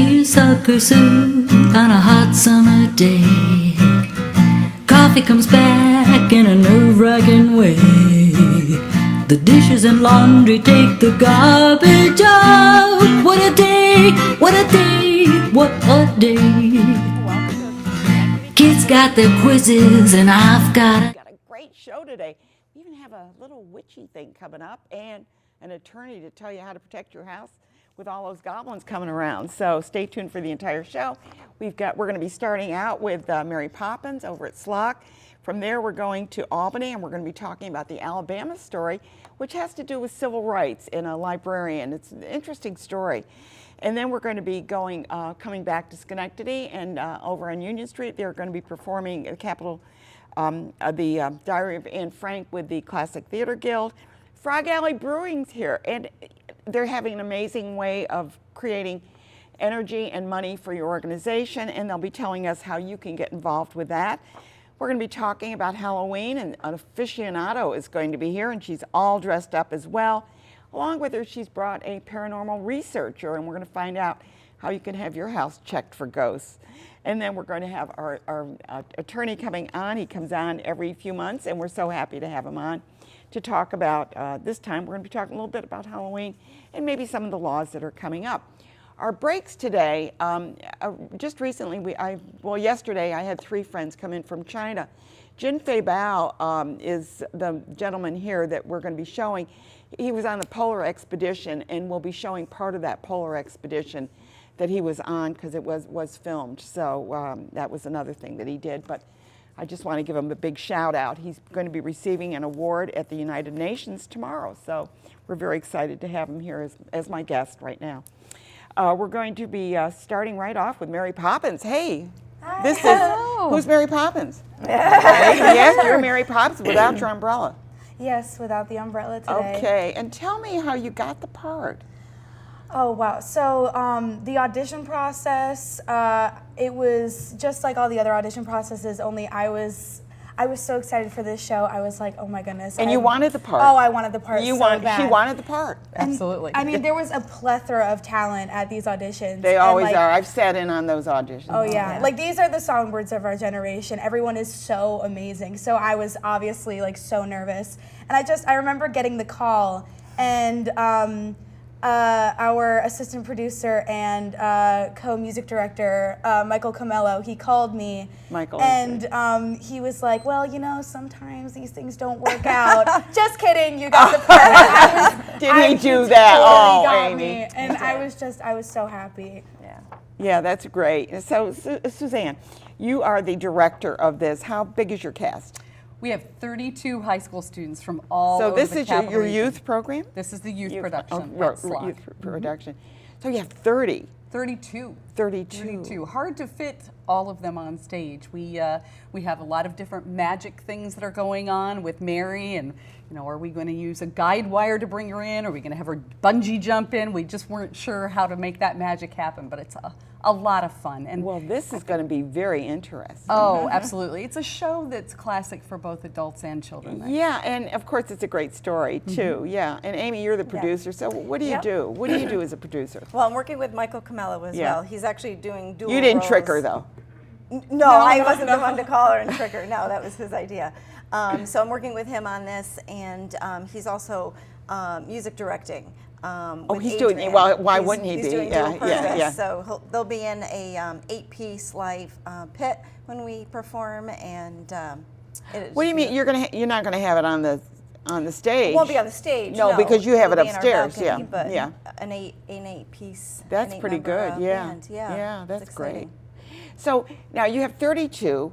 seersucker soup on a hot summer day. Coffee comes back in a nerve-wracking way. The dishes and laundry take the garbage out. What a day, what a day, what a day. Kids got their quizzes and I've got a great show today. We even have a little witchy thing coming up and an attorney to tell you how to protect your house with all those goblins coming around. So stay tuned for the entire show. We're going to be starting out with Mary Poppins over at SLOC. From there, we're going to Albany, and we're going to be talking about the Alabama story, which has to do with civil rights in a librarian. It's an interesting story. And then we're going to be coming back to Schenectady, and over on Union Street, they're going to be performing at the Diary of Anne Frank with the Classic Theater Guild. Frog Alley Brewing's here, and they're having an amazing way of creating energy and money for your organization, and they'll be telling us how you can get involved with that. We're going to be talking about Halloween, and an aficionado is going to be here, and she's all dressed up as well. Along with her, she's brought a paranormal researcher, and we're going to find out how you can have your house checked for ghosts. And then we're going to have our attorney coming on. He comes on every few months, and we're so happy to have him on to talk about, this time we're going to be talking a little bit about Halloween and maybe some of the laws that are coming up. Our breaks today, just recently, yesterday I had 3 friends come in from China. Jin Fei Bao is the gentleman here that we're going to be showing. He was on the polar expedition, and we'll be showing part of that polar expedition that he was on because it was filmed. So that was another thing that he did. But I just want to give him a big shout out. He's going to be receiving an award at the United Nations tomorrow. So we're very excited to have him here as my guest right now. We're going to be starting right off with Mary Poppins. Hey, Hi. Who's Mary Poppins? Yes, you're Mary Poppins without your umbrella. Yes, without the umbrella today. Okay, and tell me how you got the part. Oh, wow. So the audition process, it was just like all the other audition processes, only I was so excited for this show. I was like, oh my goodness. And you wanted the part. Oh, I wanted the part so bad. She wanted the part. Absolutely. I mean, there was a plethora of talent at these auditions. They always are. I've sat in on those auditions. Oh, yeah. Like, these are the songbirds of our generation. Everyone is so amazing. So I was obviously, like, so nervous. And I remember getting the call, and our assistant producer and co-music director, Michael Camello, he called me. And he was like, well, you know, sometimes these things don't work out. Just kidding, you got the part. Did he do that? Totally got Amy. Me. And I was so happy. Yeah, that's great. So, Suzanne, you are the director of this. How big is your cast? We have 32 high school students from all over the the capital region. So this is your youth program? This is the youth production. Youth production. So you have 30. 32. 32. Hard to fit all of them on stage. We have a lot of different magic things that are going on with Mary, and you know, are we going to use a guide wire to bring her in? Are we going to have her bungee jump in? We just weren't sure how to make that magic happen, but it's a lot of fun. And well, this is going to be very interesting. Oh, absolutely. It's a show that's classic for both adults and children. Yeah, and of course it's a great story too. Yeah, and Amy, you're the producer, so what do you do? What do you do as a producer? Well, I'm working with Michael Camello as well. He's actually doing dual You didn't roles. Trick her though. No, I wasn't the one to call her and trick her. No, that was his idea. So I'm working with him on this, and he's also music directing. He's doing it. Well, why wouldn't he be? He's doing dual purpose. So they'll be in a 8-piece live pit when we perform, and what do you mean? You're not gonna have it on the stage? It won't be on the stage. No, because you have it upstairs. Balcony, but an 8-piece. That's pretty good. Band. Yeah, that's great. So now you have 32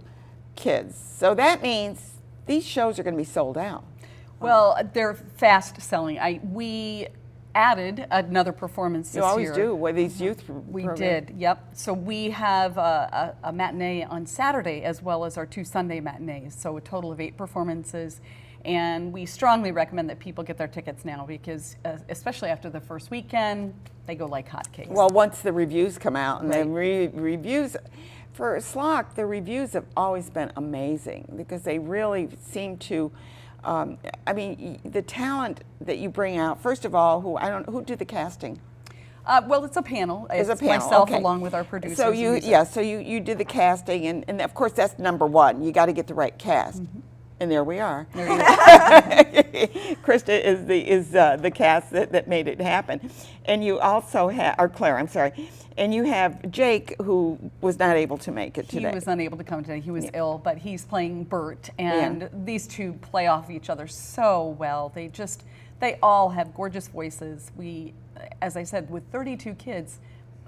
kids. So that means these shows are going to be sold out. Well, they're fast selling. We added another performance this year. You always do with these youth programs. We did, yep. So we have a matinee on Saturday as well as our 2 Sunday matinees, so a total of 8 performances. And we strongly recommend that people get their tickets now because, especially after the first weekend, they go like hotcakes. Well, once the reviews come out, and the reviews for SLOC, the reviews have always been amazing because they really seem to. I mean, the talent that you bring out. First of all, who did the casting? Well, it's a panel. It's a panel, myself okay. along with our producers. So and music. you did the casting, and of course that's number one. You got to get the right cast. And there we are. There you go. Krista is the cast that made it happen. And you also have, or Claire, I'm sorry, and you have Jake, who was not able to make it today. He was unable to come today. He was ill, but he's playing Bert, and these two play off each other so well. They all have gorgeous voices. We, as I said, with 32 kids,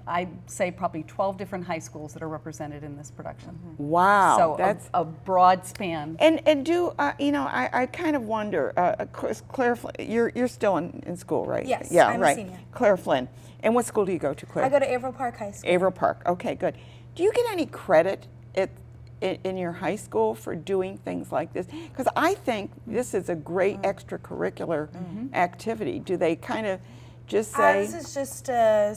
I'd say probably 12 different high schools that are represented in this production. Wow, So that's a broad span. and do I kind of wonder, Claire, you're still in school, right? Yes, Yeah, I'm a right. senior. Claire Flynn. And what school do you go to, Claire? I go to Averill Park High School. Averill Park. Okay, good. Do you get any credit in your high school for doing things like this? Because I think this is a great extracurricular activity. Do they kind of just say? This is just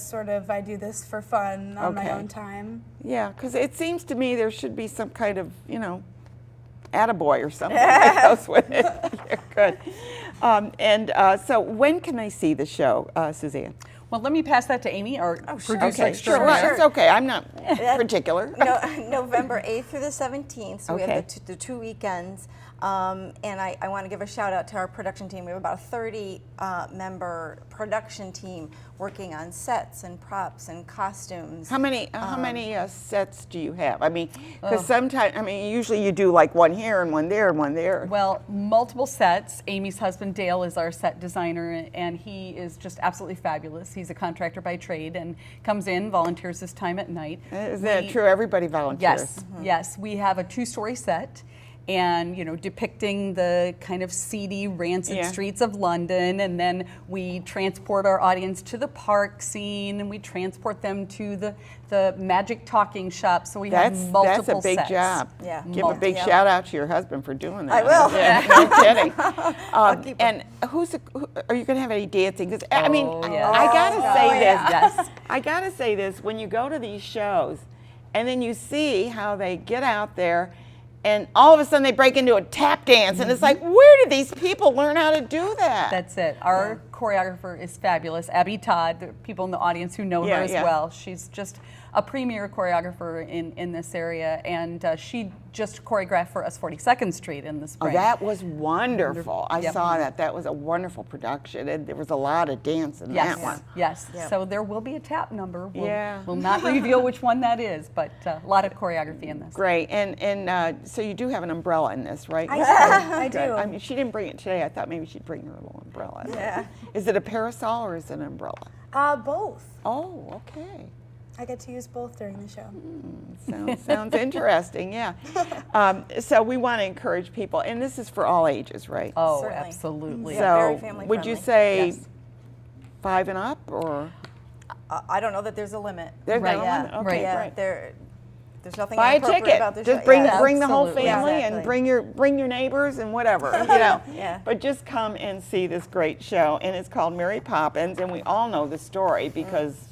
sort of, I do this for fun on my own time. Yeah, because it seems to me there should be some kind of, attaboy or something that goes with it. Yeah, good. So when can they see the show, Suzanne? Well, let me pass that to Amy, our producer Okay, sure. extraordinaire. It's okay. I'm not particular. November 8th through the 17th, so we Okay. have the 2 weekends. And I want to give a shout out to our production team. We have about a 30 member production team working on sets and props and costumes. How many sets do you have? I mean, because sometimes, usually you do like one here and one there and one there. Well, multiple sets. Amy's husband Dale is our set designer, and he is just absolutely fabulous. He's a contractor by trade and comes in, volunteers his time at night. Is that true? Everybody volunteers. Yes, yes. We have a 2-story set, and depicting the kind of seedy, rancid streets of London, and then we transport our audience to the park scene, and we transport them to the magic talking shop. So we have multiple That's a big sets. job. Yeah. Give a big shout out to your husband for doing that. I will. Yeah, no kidding. And are you going to have any dancing? Because I gotta say this. Yes. I gotta say this. When you go to these shows, and then you see how they get out there, and all of a sudden they break into a tap dance, and it's like, where did these people learn how to do that? That's it. Our choreographer is fabulous. Abby Todd, the people in the audience who know her as well. She's just a premier choreographer in this area, and she just choreographed for us 42nd Street in the spring. Oh, that was wonderful. I saw that. That was a wonderful production, and there was a lot of dance in that one. Yes. So there will be a tap number. Yeah. We'll not reveal which one that is, but a lot of choreography in this. Great. And so you do have an umbrella in this, right? I do. Good. I mean, she didn't bring it today. I thought maybe she'd bring her little umbrella. Yeah. Is it a parasol or is it an umbrella? Both. Oh, okay. I get to use both during the show. Sounds interesting, yeah. So we want to encourage people, and this is for all ages, right? Oh, Certainly. absolutely. So very family would you friendly. say 5 and up, or? I don't know that there's a limit. There's Right, no yeah, limit? Okay, right. Yeah, great. there's nothing Buy a inappropriate ticket. about the Just show. bring Yeah. bring the whole Absolutely. family Exactly. and bring your neighbors and whatever, Yeah. But just come and see this great show, and it's called Mary Poppins, and we all know the story because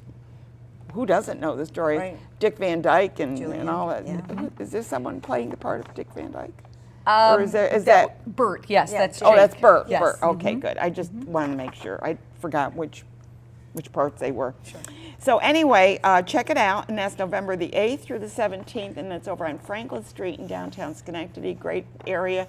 who doesn't know the story? Right. Dick Van Dyke and Julian, all that. yeah. Is there someone playing the part of Dick Van Dyke? Or is that? Bert, yes, Yeah. that's Oh, Jake. that's Bert. Yes. Bert. Okay, good. I just wanted to make sure. I forgot which parts they were. Sure. So anyway, check it out, and that's November the 8th through the 17th, and that's over on Franklin Street in downtown Schenectady. Great area.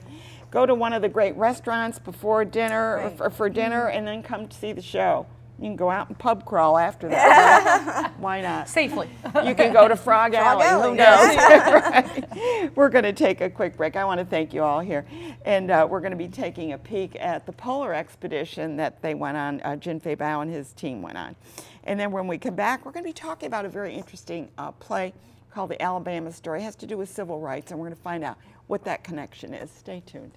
Go to one of the great restaurants before dinner or for dinner, and then come to see the show. You can go out and pub crawl after that. Right? Why not? Safely. You can go to Frog Alley. Alley, Who knows? Right. We're going to take a quick break. I want to thank you all here. And we're going to be taking a peek at the polar expedition that they went on, Jin Fei Bao and his team went on. And then when we come back, we're going to be talking about a very interesting play called The Alabama Story. It has to do with civil rights, and we're going to find out what that connection is. Stay tuned.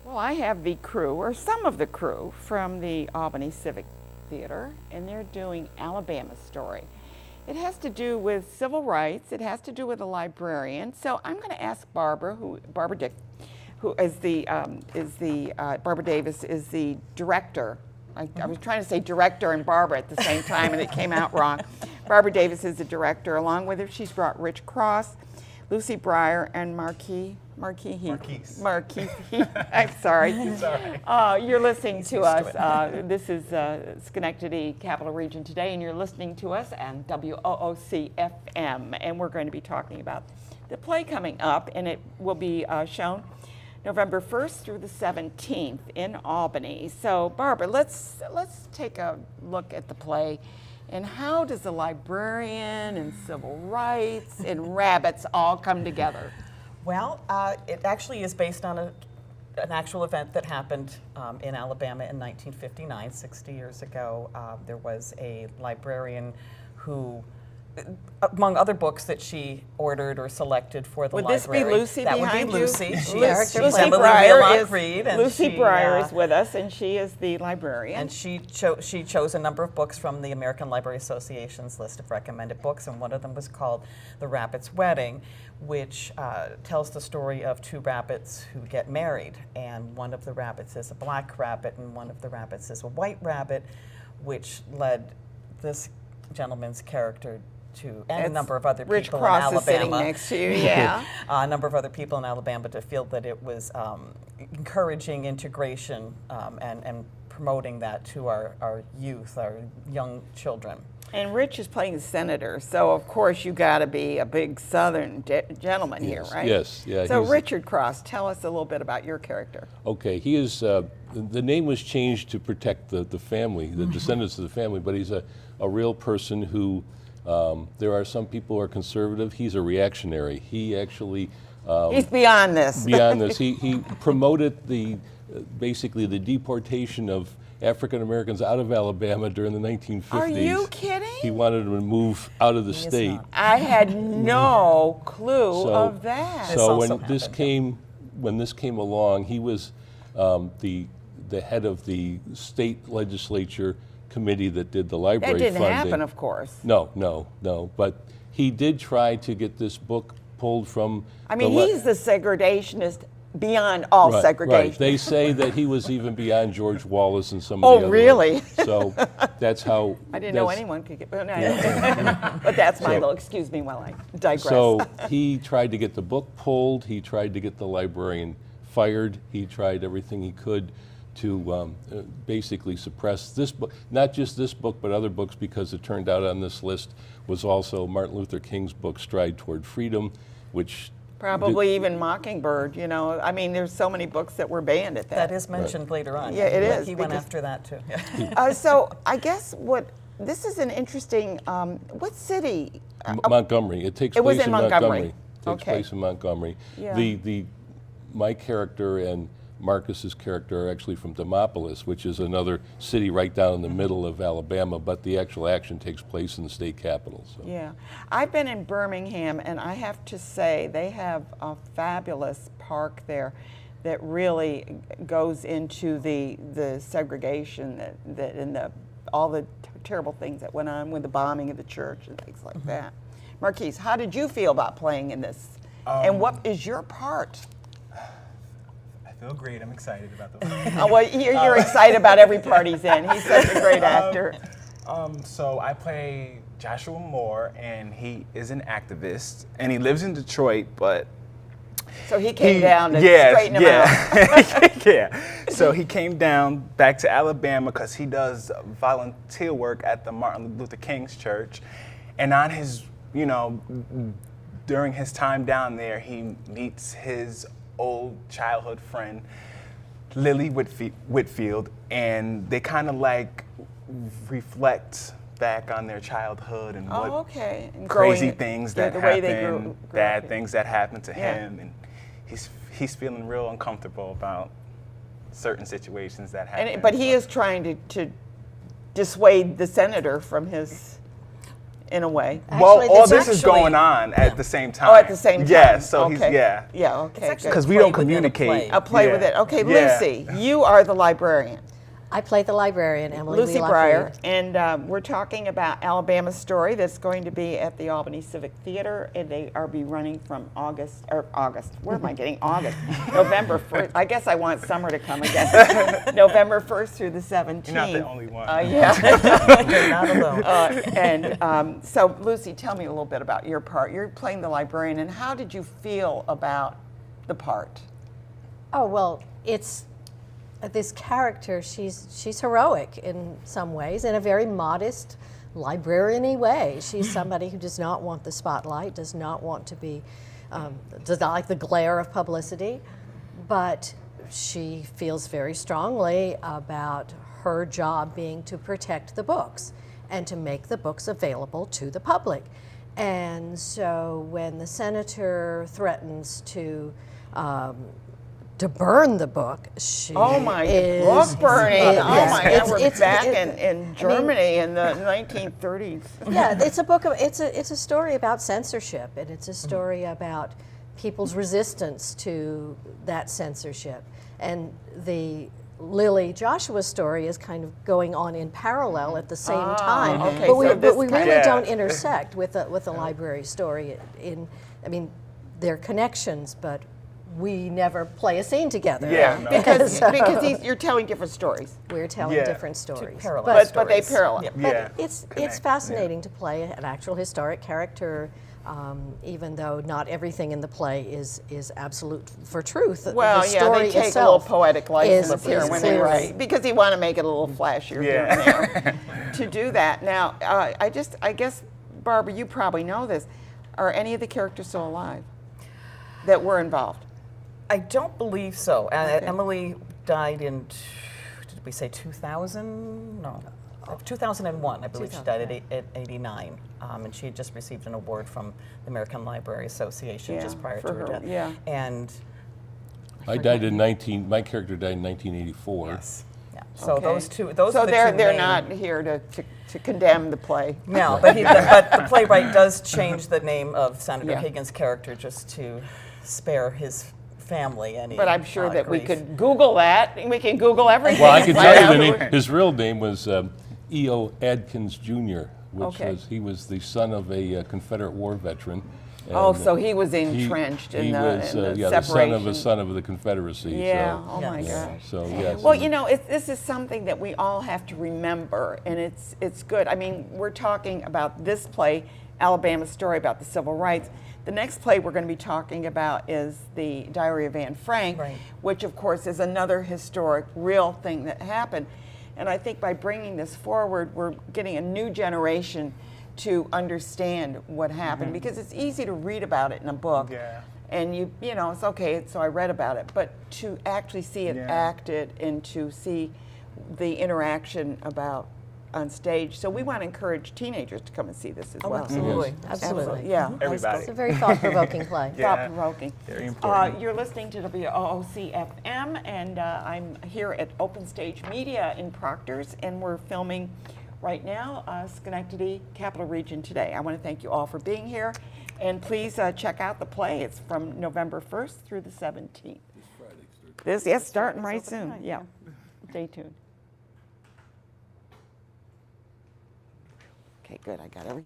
Well, I have the crew, or some of the crew, from the Albany Civic Theater, and they're doing Alabama Story. It has to do with civil rights. It has to do with a librarian. So I'm going to ask Barbara Davis is the director. I was trying to say director and Barbara at the same time, and it came out wrong. Barbara Davis is the director. Along with her, she's brought Rich Cross, Lucy Breyer, and Marquise. I'm sorry. You're listening to us. This is Schenectady Capital Region Today, and you're listening to us on WOOC FM. And we're going to be talking about the play coming up, and it will be shown November 1st through the 17th in Albany. So, Barbara, let's take a look at the play. And how does the librarian and civil rights and rabbits all come together? Well, it actually is based on an actual event that happened in Alabama in 1959, 60 years ago. There was a librarian who, among other books that she ordered or selected for the library. Would this be Lucy that behind would be Lucy. you? She Lucy Breyer is with us, and she is the librarian. And she chose a number of books from the American Library Association's list of recommended books, and one of them was called The Rabbit's Wedding, which tells the story of two rabbits who get married. And one of the rabbits is a black rabbit, and one of the rabbits is a white rabbit, which led this gentleman's character to, and a number of other people Rich in Cross Alabama. is sitting next to you, yeah. A number of other people in Alabama to feel that it was encouraging integration and promoting that to our youth, our young children. And Rich is playing the senator, so of course you got to be a big Southern gentleman here, right? Yes, yeah. So Richard Cross, tell us a little bit about your character. Okay, he is. The name was changed to protect the family, the descendants of the family, but he's a real person who. There are some people who are conservative. He's a reactionary. He actually. He's beyond this. Beyond this, he promoted basically the deportation of African Americans out of Alabama during the 1950s. Are you kidding? He wanted them to move out of the state. I had no clue of that. So when this came along, he was the head of the state legislature committee that did the library funding. That didn't happen, of course. No. But he did try to get this book pulled from. I mean, he's the segregationist beyond all segregation. Right. They say that he was even beyond George Wallace and some of the other really? ones. So that's how. I didn't know anyone could get. But that's my little. Excuse me while I digress. So he tried to get the book pulled. He tried to get the librarian fired. He tried everything he could to basically suppress this book, not just this book, but other books, because it turned out on this list was also Martin Luther King's book, Stride Toward Freedom, which probably even Mockingbird, you know. I mean, there's so many books that were banned at that. That is mentioned later on. Yeah, it is. He went after that, too. So I guess this is an interesting, what city? Montgomery. It takes place in Montgomery. Okay. Takes place in Montgomery. Yeah. My character and Marcus's character are actually from Demopolis, which is another city right down in the middle of Alabama, but the actual action takes place in the state capital. So. Yeah. I've been in Birmingham, and I have to say they have a fabulous park there that really goes into the segregation that and all the terrible things that went on with the bombing of the church and things like that. Marquise, how did you feel about playing in this? And what is your part? I feel great. I'm excited about the Well, you're excited about every part he's in. He's such a great actor. So I play Joshua Moore, and he is an activist, and he lives in Detroit, but so he came down to straighten him out. Yeah. So he came down back to Alabama because he does volunteer work at the Martin Luther King's church, and on his, during his time down there, he meets his old childhood friend, Lily Whitfield, and they kind of like reflect back on their childhood and what and crazy things that happened, bad up. Things that happened to him, and he's feeling real uncomfortable about certain situations that happen. But he is trying to dissuade the senator from his in a way. Well, Actually, all this this is actually- going on at the same time. Oh, at the same time. Yeah, so okay. yeah. Yeah, okay. actually good. Because we play don't within a communicate. play. A play Yeah. with it. Okay, Yeah. Lucy, you are the librarian. I play the librarian, Emily Lucy Wheelock Breyer, Reed. and we're talking about Alabama Story that's going to be at the Albany Civic Theater, and they are be running from August, where am I getting August? November 1st, I guess I want summer to come again. November 1st through the 17th. You're not the only one. Yeah. You're not alone. So Lucy, tell me a little bit about your part. You're playing the librarian, and how did you feel about the part? Oh, well, it's this character, she's heroic in some ways, in a very modest, librarian-y way. She's somebody who does not want the spotlight, does not want to be, does not like the glare of publicity, but she feels very strongly about her job being to protect the books and to make the books available to the public. And so when the senator threatens to burn the book, she Oh my, is, book burning! it- Oh yes, my it's- God, we're it's- back it- in Germany in the 1930s. yeah, it's a book of it's a story about censorship, and it's a story about people's resistance to that censorship. And the Lily Joshua story is kind of going on in parallel at the same time, okay, but we so this but we kind really of- don't intersect with the library story. I mean, they're connections, but we never play a scene together. Yeah, no. Because So you're telling different stories. we're telling Yeah. different stories. parallel But they stories. parallel. Yep. But Yeah. it's Connect, fascinating to play an actual historic character, even though not everything in the play is absolute for truth. Well, the yeah, story they take a itself little poetic license is here when they clearly- write, because you want to make it a little flashier Yeah. here and there. To do that, now, I guess, Barbara, you probably know this. Are any of the characters still alive that were involved? I don't believe so. Okay. Emily died in, did we say 2000? No. 2001, I believe she died at 89. And she had just received an award from the American Library Association Yeah, just prior for to her her, death. yeah. And my character died in 1984. yes. Yeah. So Okay. those So are the they're two they're main- not here to condemn the play. No, but the playwright does change the name of Senator Yeah. Higgins' character just to spare his family any. But I'm sure that we grief. could Google that. We can Google everything. Well, I can and tell find you out the name. His real name was E.O. Adkins Jr., which Okay. he was the son of a Confederate war veteran. Oh, And, so he was he- entrenched in he the, was, in the yeah, separation. the son of the Confederacy. Yeah. So, Oh my Yes. gosh. so yes. Well, you know, this is something that we all have to remember, and it's good. I mean, we're talking about this play, Alabama Story, about the civil rights. The next play we're going to be talking about is the Diary of Anne Frank, Right. which of course is another historic, real thing that happened. And I think by bringing this forward, we're getting a new generation to understand what happened, because it's easy to read about it in a book. Yeah. And you know, it's okay, so I read about it. But to actually see it Yeah. acted and to see the interaction about on stage. So we want to encourage teenagers to come and see this as Oh, well. absolutely. Absolutely. Yeah. Everybody. It's a very thought-provoking play. Yeah. Thought-provoking. Very important. You're listening to WOOC FM, and I'm here at Open Stage Media in Proctor's, and we're filming right now Schenectady Capital Region Today. I want to thank you all for being here, and please check out the play. It's from November 1st through the 17th. Yes, starting right soon. Yeah. Stay tuned. Okay, good. I got everything.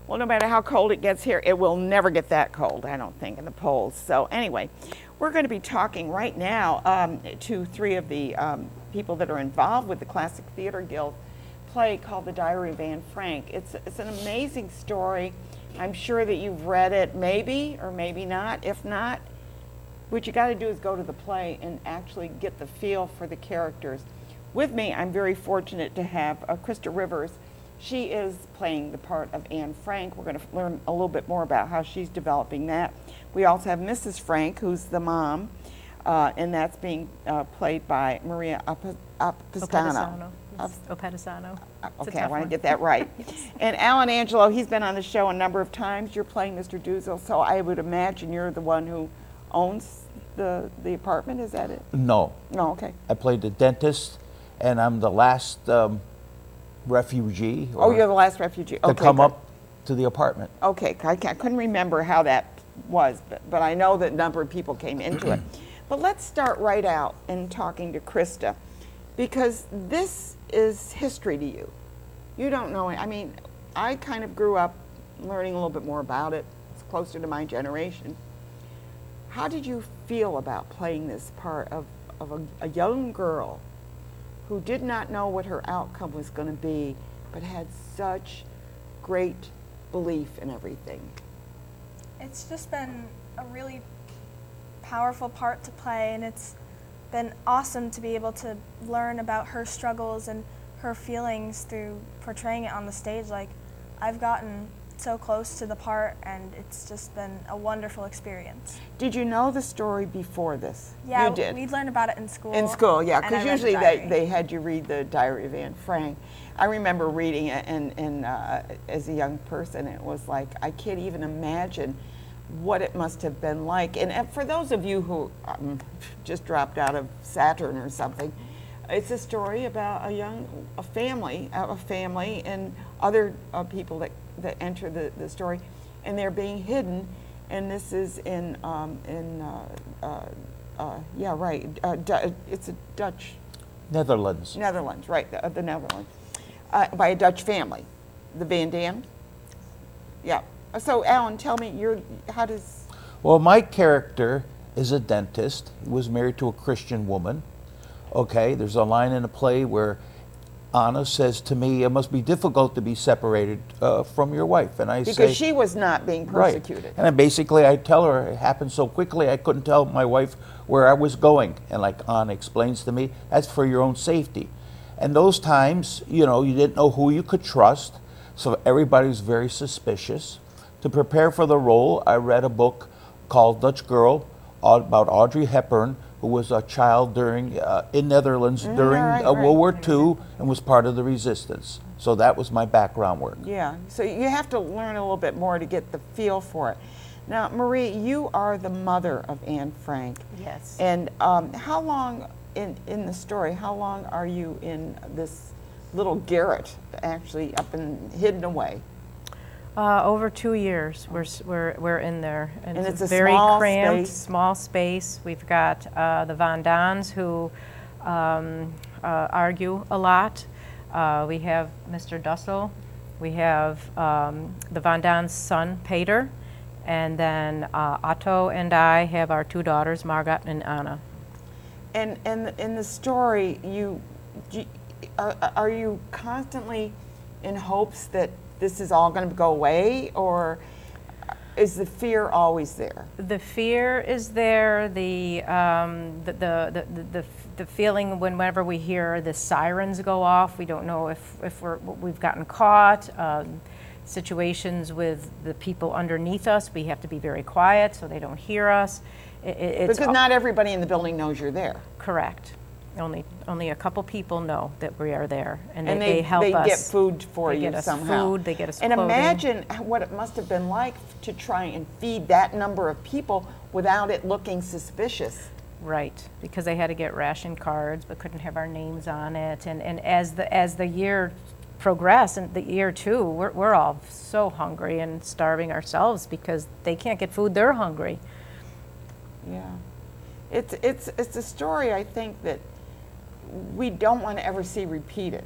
Well, no matter how cold it gets here, it will never get that cold, I don't think, in the polls. So anyway, we're going to be talking right now to three of the people that are involved with the Classic Theater Guild play called The Diary of Anne Frank. It's an amazing story. I'm sure that you've read it, maybe or maybe not. If not, what you got to do is go to the play and actually get the feel for the characters. With me, I'm very fortunate to have Krista Rivers. She is playing the part of Anne Frank. We're going to learn a little bit more about how she's developing that. We also have Mrs. Frank, who's the mom, and that's being played by Maria Opedisano. Opedisano. Okay, I want to get that right. And Alan Angelo, he's been on the show a number of times. You're playing Mr. Doozle, so I would imagine you're the one who owns the apartment, is that it? No. No, okay. I played the dentist, and I'm the last refugee. Oh, you're the last refugee. To Okay, come good. up to the apartment. Okay, I couldn't remember how that was, but I know that a number of people came into it. But let's start right out in talking to Krista, because this is history to you. You don't know it. I mean, I kind of grew up learning a little bit more about it. It's closer to my generation. How did you feel about playing this part of a young girl who did not know what her outcome was going to be, but had such great belief in everything? It's just been a really powerful part to play, and it's been awesome to be able to learn about her struggles and her feelings through portraying it on the stage. Like, I've gotten so close to the part, and it's just been a wonderful experience. Did you know the story before this? Yeah, you did. we'd learned about it in school. In school, yeah, and I because read the usually diary. they had you read the Diary of Anne Frank. I remember reading it, and as a young person, it was like, I can't even imagine what it must have been like. And for those of you who just dropped out of Saturn or something, it's a story about a family and other people that enter the story, and they're being hidden. And this is it's a Dutch. Netherlands. Netherlands, right, the Netherlands, by a Dutch family, the Van Dam. Yeah. So, Alan, tell me, how does... Well, my character is a dentist. He was married to a Christian woman. Okay, there's a line in the play where Anna says to me, it must be difficult to be separated from your wife. And I say... Because she was not being persecuted. Right. And then basically I tell her it happened so quickly I couldn't tell my wife where I was going. And like Anna explains to me, that's for your own safety. And those times, you didn't know who you could trust, so everybody was very suspicious. To prepare for the role, I read a book called Dutch Girl about Audrey Hepburn, who was a child in Netherlands during World War II and was part of the resistance. So that was my background work. Yeah, so you have to learn a little bit more to get the feel for it. Now, Marie, you are the mother of Anne Frank. Yes. And how long in the story, how long are you in this little garret, actually up and hidden away? Over 2 years, we're in there, and it's a very small cramped, space. small space. We've got the Van Dans who argue a lot. We have Mr. Dussel. We have the Van Dans' son, Peter, and then Otto and I have our two daughters, Margot and Anna. And in the story, are you constantly in hopes that this is all going to go away, or is the fear always there? The fear is there. The feeling whenever we hear the sirens go off, we don't know if we've gotten caught. Situations with the people underneath us, we have to be very quiet so they don't hear us. Because not everybody in the building knows you're there. Correct. Only a couple people know that we are there, and they help us. They get food for you somehow. They get us food, they get us and clothing. imagine what it must have been like to try and feed that number of people without it looking suspicious. Right, because they had to get ration cards but couldn't have our names on it. And as the year progressed, and the year two, we're all so hungry and starving ourselves because they can't get food, they're hungry. Yeah. It's a story, I think, that we don't want to ever see repeated.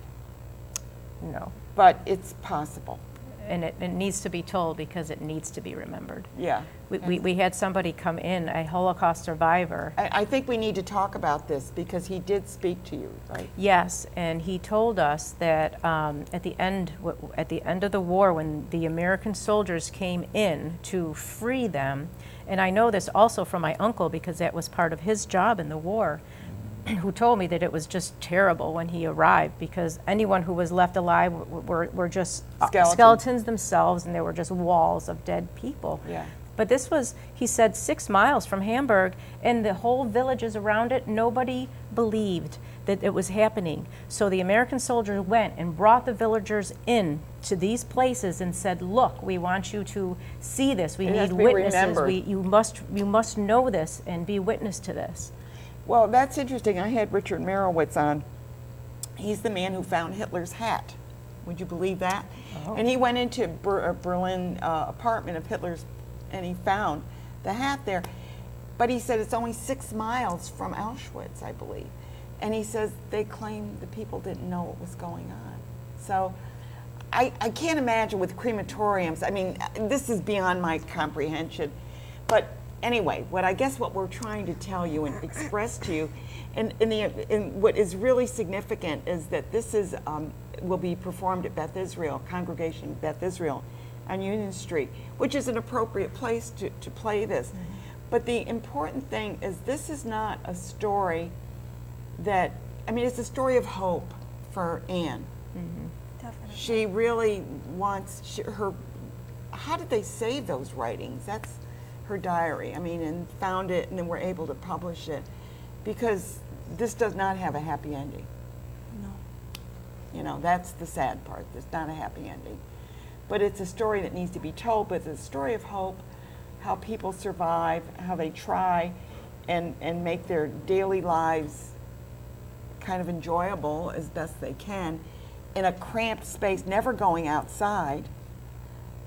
No. But it's possible. and it needs to be told because it needs to be remembered. Yeah. We had somebody come in, a Holocaust survivor. I think we need to talk about this because he did speak to you, right? Yes, and he told us that at the end of the war, when the American soldiers came in to free them, and I know this also from my uncle because that was part of his job in the war, who told me that it was just terrible when he arrived because anyone who was left alive were just skeletons themselves, and there were just walls of dead people. Yeah. But this was, he said, 6 miles from Hamburg, and the whole villages around it, nobody believed that it was happening. So the American soldiers went and brought the villagers in to these places and said, look, we want you to see this. We need witnesses. You must know this and be witness to this. Well, that's interesting. I had Richard Merowitz on. He's the man who found Hitler's hat. Would you believe that? Oh. And he went into a Berlin apartment of Hitler's, and he found the hat there. But he said it's only 6 miles from Auschwitz, I believe. And he says they claim the people didn't know what was going on. So I can't imagine with crematoriums. I mean, this is beyond my comprehension. But anyway, what we're trying to tell you and express to you, and what is really significant is that this is will be performed at Beth Israel, Congregation Beth Israel on Union Street, which is an appropriate place to play this. Mm-hmm. But the important thing is this is not a story that, I mean, it's a story of hope for Anne. Mm-hmm. Definitely. She really wants, how did they save those writings? That's her diary, I mean, and found it and then were able to publish it because this does not have a happy ending. No. You know, that's the sad part. There's not a happy ending. But it's a story that needs to be told, but it's a story of hope, how people survive, how they try and make their daily lives kind of enjoyable as best they can in a cramped space, never going outside.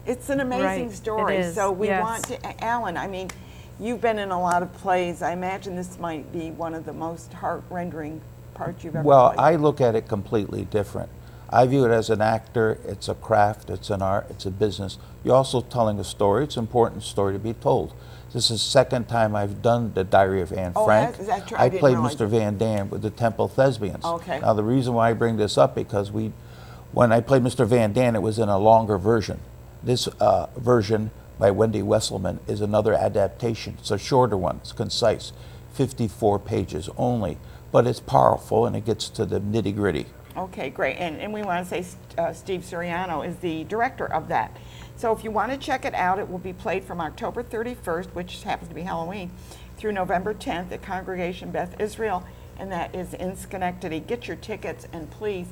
It's an amazing story. It is. So we yes. want to, Alan, I mean, you've been in a lot of plays. I imagine this might be one of the most heart-rendering parts you've ever played. I look at it completely different. I view it as an actor, it's a craft, it's an art, it's a business. You're also telling a story. It's an important story to be told. This is the second time I've done the Diary of Anne Frank. Is that true? I played Mr. Van Dam with the Temple Thespians. Okay. Now the reason why I bring this up because when I played Mr. Van Dam, it was in a longer version. This version by Wendy Wesselman is another adaptation. It's a shorter one. It's concise, 54 pages only, but it's powerful and it gets to the nitty-gritty. Okay, great. And we want to say Steve Suriano is the director of that. So if you want to check it out, it will be played from October 31st, which happens to be Halloween, through November 10th at Congregation Beth Israel, and that is in Schenectady. Get your tickets, and please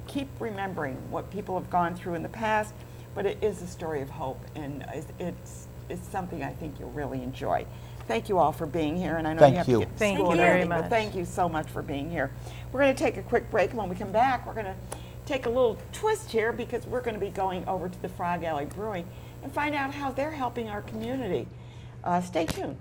keep remembering what people have gone through in the past, but it is a story of hope, and it's something I think you'll really enjoy. Thank you all for being here, and I know you have to get to school and everything, but thank you so much for being here. We're going to take a quick break, and when we come back, we're going to take a little twist here because we're going to be going over to the Frog Alley Brewing and find out how they're helping our community. Stay tuned.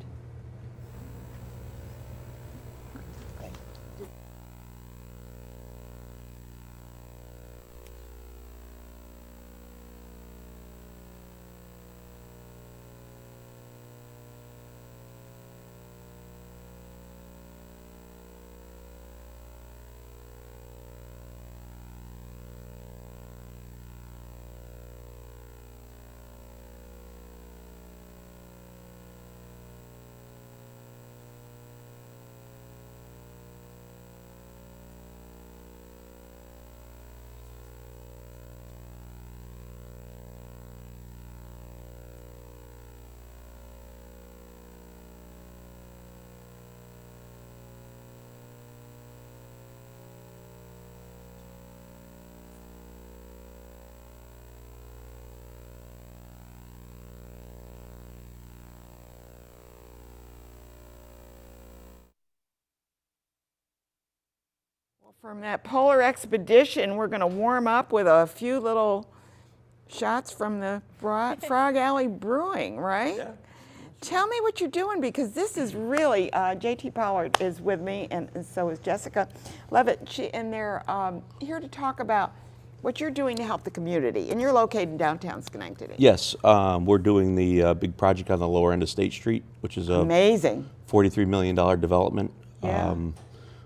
From that polar expedition, we're going to warm up with a few little shots from the Frog Alley Brewing, right? Yeah. Tell me what you're doing because this is really, JT Pollard is with me and so is Jessica Levitt, and they're here to talk about what you're doing to help the community, and you're located in downtown Schenectady. Yes, we're doing the big project on the lower end of State Street, which is a amazing $43 million development. Yeah.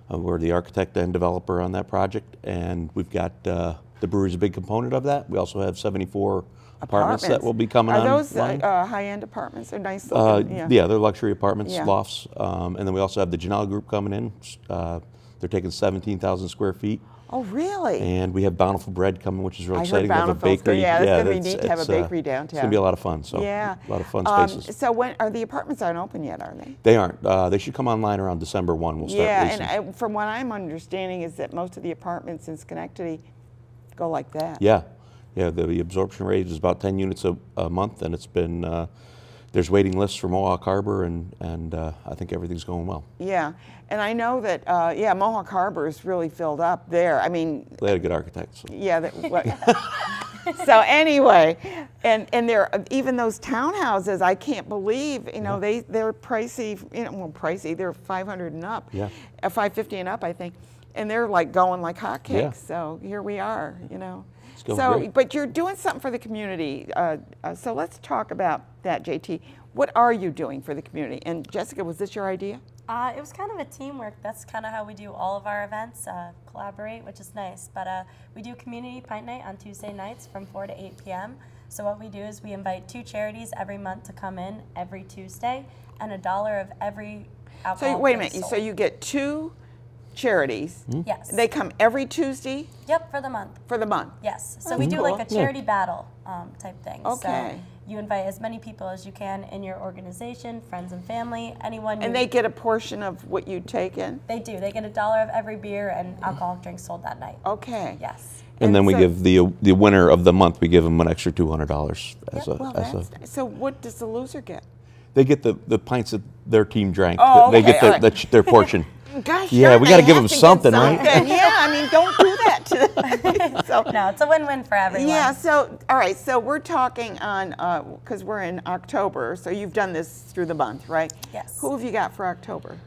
We're the architect and developer on that project, and we've got the brewery's a big component of that. We also have 74 apartments that will be coming Are on. those high-end apartments? They're nice looking. Yeah, they're luxury apartments, Yeah. lofts, and then we also have the Janelle Group coming in. They're taking 17,000 square feet. Oh, really? And we have Bountiful Bread coming, which is really I heard exciting. We have a Bountiful's bakery. good. Yeah, it's gonna be that's- neat to have a it's, bakery It's downtown. going to be a lot of fun. So Yeah. a lot of fun spaces. So when are the apartments aren't open yet? Are they? They aren't. They should come online around December 1. We'll start leasing. Yeah, and from what I'm understanding is that most of the apartments in Schenectady go like that. Yeah, the absorption rate is about 10 units a month, and it's been, there's waiting lists for Mohawk Harbor, and I think everything's going well. Yeah, and I know that, Mohawk Harbor is really filled up there. I mean, They had a good architect. So. yeah. So anyway, and there even those townhouses, I can't believe, they're pricey, pricey. They're 500 and up. Yeah. 550 and up, I think. And they're like going like hotcakes. Yeah. So here we are, It's going So, great. but you're doing something for the community. So let's talk about that, JT. What are you doing for the community? And Jessica, was this your idea? It was kind of a teamwork. That's kind of how we do all of our events, collaborate, which is nice. But we do community pint night on Tuesday nights from 4 to 8 p.m. So what we do is we invite 2 charities every month to come in every Tuesday, and $1 of every alcohol. So wait a drink minute. sold. So you get 2 charities. Yes. They come every Tuesday Yep, for the month. for the month. Yes. So we do like a charity battle type thing. Okay. So you invite as many people as you can in your organization, friends and family, anyone. And they get a portion of what you take in? They do. They get $1 of every beer and alcoholic drinks sold that night. Okay. Yes. And then we so- give the winner of the month, we give them an extra $200 as Well, a. that's, so what does the loser get? They get the pints that their team drank. Oh, They okay, get all right. their portion. Gosh, Yeah, darn, we gotta they give have them to get something, right? Yeah, I mean, don't do that to them. So, No, it's a win-win for everyone. yeah, so, all right, so we're talking on, because we're in October, so you've done this through the month, right? Yes. Who have you got for October?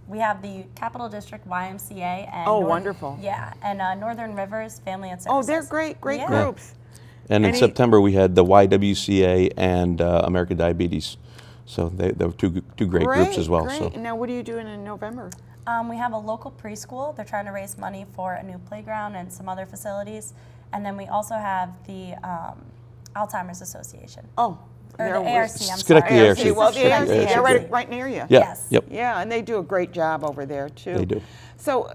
We have the Capital District YMCA and Oh, wonderful. Yeah, and Northern Rivers Family and Oh, Services. they're great Yeah. groups. And in Any- September, we had the YWCA and American Diabetes. So they were two great groups as well. Great. So And now what are you doing in November? We have a local preschool. They're trying to raise money for a new playground and some other facilities. And then we also have the Alzheimer's Association. Oh, Or the they're ARC, with- I'm Schenectady sorry. ARC. Well, the ARC, Schenectady they're ARC. right near you. yeah, Yes. yep, Yeah, and they do a great job over there too. they do. So,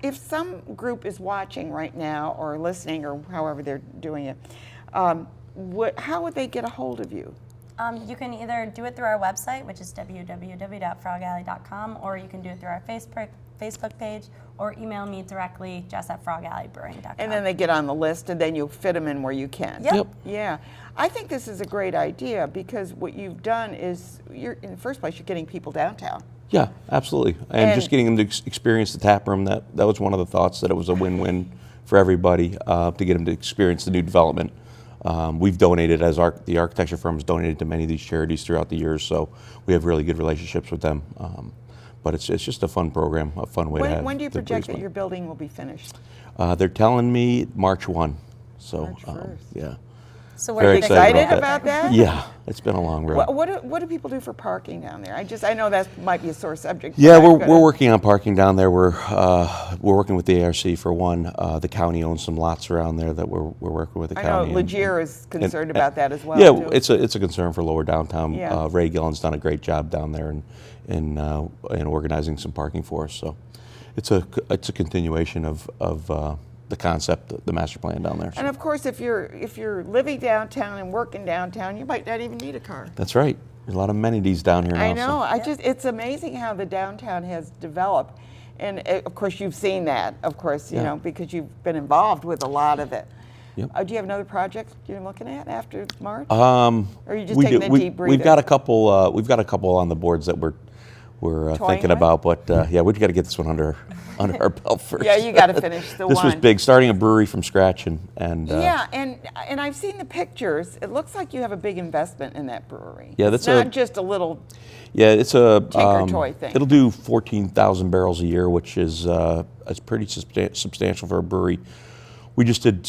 if some group is watching right now or listening or however they're doing it, how would they get a hold of you? You can either do it through our website, which is www.frogalley.com, or you can do it through our Facebook page, or email me directly, jess@frogalleybrewing.com. And then they get on the list, and then you fit them in where you can. Yep. Yeah, I think this is a great idea because what you've done is, in the first place, you're getting people downtown. Yeah, absolutely. And just And- getting them to experience the tap room, that was one of the thoughts, that it was a win-win for everybody to get them to experience the new development. We've donated, the architecture firms donated to many of these charities throughout the years, so we have really good relationships with them. But it's just a fun program, a fun way to have. When do you the project that basement. your building will be finished? They're telling me March 1. So, March 1st. yeah. So Very we're excited about that? Yeah, it's been a long road. What do people do for parking down there? I know that might be a sore subject. Yeah, but I'm we're gonna- working on parking down there. We're working with the ARC for one. The county owns some lots around there that we're working with the I know county. and- Legier is concerned about that as well. Yeah, too. it's a concern for lower downtown. Yeah. Ray Gillen's done a great job down there in organizing some parking for us. So it's a continuation of the concept, the master plan down there. So. And of course, if you're living downtown and working downtown, you might not even need a car. That's right. There's a lot of amenities down here now. I know. So. It's amazing how the downtown has developed, and of course you've seen that. Of course, you Yeah. know, because you've been involved with a lot of it. Yep. Do you have another project you're looking at after March? Or are you just We taking do. a deep breather? We've got a couple. We've got a couple on the boards that we're we're Toying thinking with? about. But yeah, we've got to get this one under our belt first. Yeah, you got to finish the This one. was big, starting a brewery from scratch, and Yeah, and I've seen the pictures. It looks like you have a big investment in that brewery. Yeah, it's that's not just a little. yeah, it's a Tinker toy thing. It'll do 14,000 barrels a year, which is pretty substantial for a brewery. We just did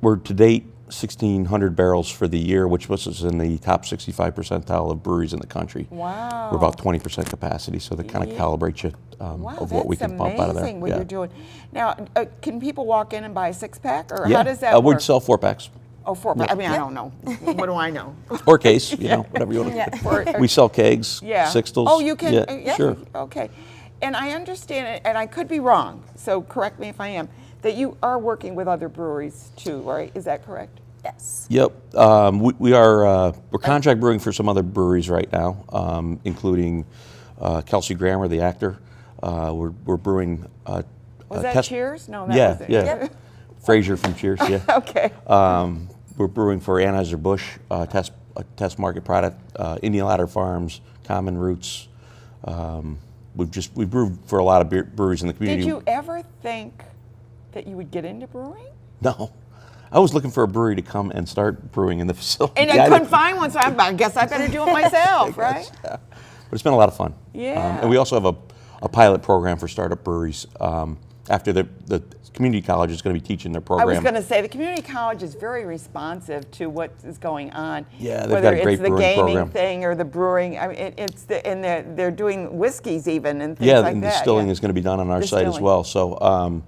we're to date 1,600 barrels for the year, which puts us in the top 65 percentile of breweries in the country. Wow. We're about 20% capacity, so they kind of calibrate you of what we can pump out of there. That's amazing what you're doing. Now, can people walk in and buy a 6-pack, or Yeah. how does that work? We'd sell 4-packs. Oh, 4-pack. I mean, I don't know. What do I know? Or case, whatever you want to. We sell kegs, Yeah. sixtels. Oh, you can. Yeah, sure. Okay. And I understand it, and I could be wrong, so correct me if I am, that you are working with other breweries too, right? Is that correct? Yes. Yep. We're contract brewing for some other breweries right now, including Kelsey Grammer, the actor. We're brewing. Was that Cheers? No, that yeah, wasn't. yeah. Yep. Frasier from Cheers. Yeah. Okay. We're brewing for Anheuser-Busch, a test market product. Indian Ladder Farms, Common Roots. We've brewed for a lot of breweries in the community. Did you ever think that you would get into brewing? No. I was looking for a brewery to come and start brewing in the facility. And I couldn't find one, so I guess I better do it myself, right? Yeah. But it's been a lot of fun. Yeah. And we also have a pilot program for startup breweries. After the community college is going to be teaching their program. I was going to say, the community college is very responsive to what is going on. Yeah, they've whether got a great it's the brewing gaming program. thing or the brewing. I mean, and they're doing whiskeys even and things Yeah, like and that. distilling yeah. is going to be done on our site as Distilling. well. So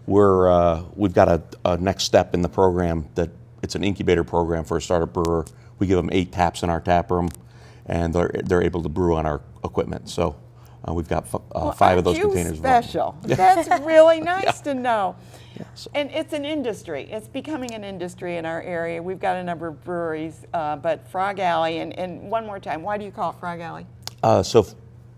we've got a next step in the program that it's an incubator program for a startup brewer. We give them 8 taps in our tap room, and they're able to brew on our equipment. So we've got 5 of those containers. Special. That's really nice to know. Yeah, so. And it's an industry. It's becoming an industry in our area. We've got a number of breweries, but Frog Alley, and one more time, why do you call it Frog Alley?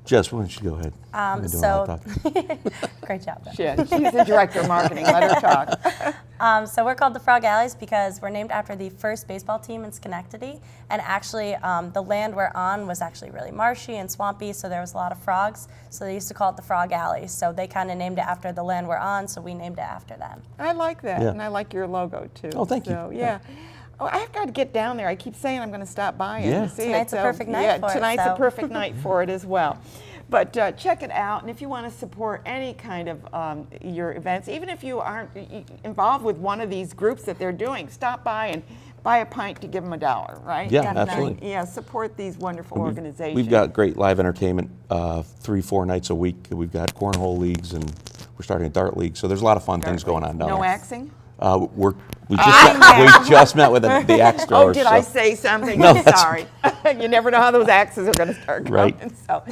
Jess, why don't you go ahead? You're doing all that talking. Great job. She's the director of marketing. Let her talk. So we're called the Frog Alleys because we're named after the first baseball team in Schenectady. And actually, the land we're on was actually really marshy and swampy, so there was a lot of frogs. So they used to call it the Frog Alley. So they kind of named it after the land we're on, so we named it after them. I like that, Yeah. and I like your logo too. Oh, thank you. So, yeah. Oh, I've got to get down there. I keep saying I'm going to stop by Yeah. and see Tonight's it. a perfect night yeah, for it, tonight's so. a perfect night for it as well. But check it out, and if you want to support any kind of your events, even if you aren't involved with one of these groups that they're doing, stop by and buy a pint to give them $1, right? Yeah, Definitely. absolutely. Yeah, support these wonderful organizations. We've got great live entertainment 3-4 nights a week. We've got cornhole leagues, and we're starting a dart league. So there's a lot of fun things going on down No there. axing? We just met with the axe throwers. Oh, did I say something? No, I'm that's- sorry. You never know how those axes are going to start coming. Right. So,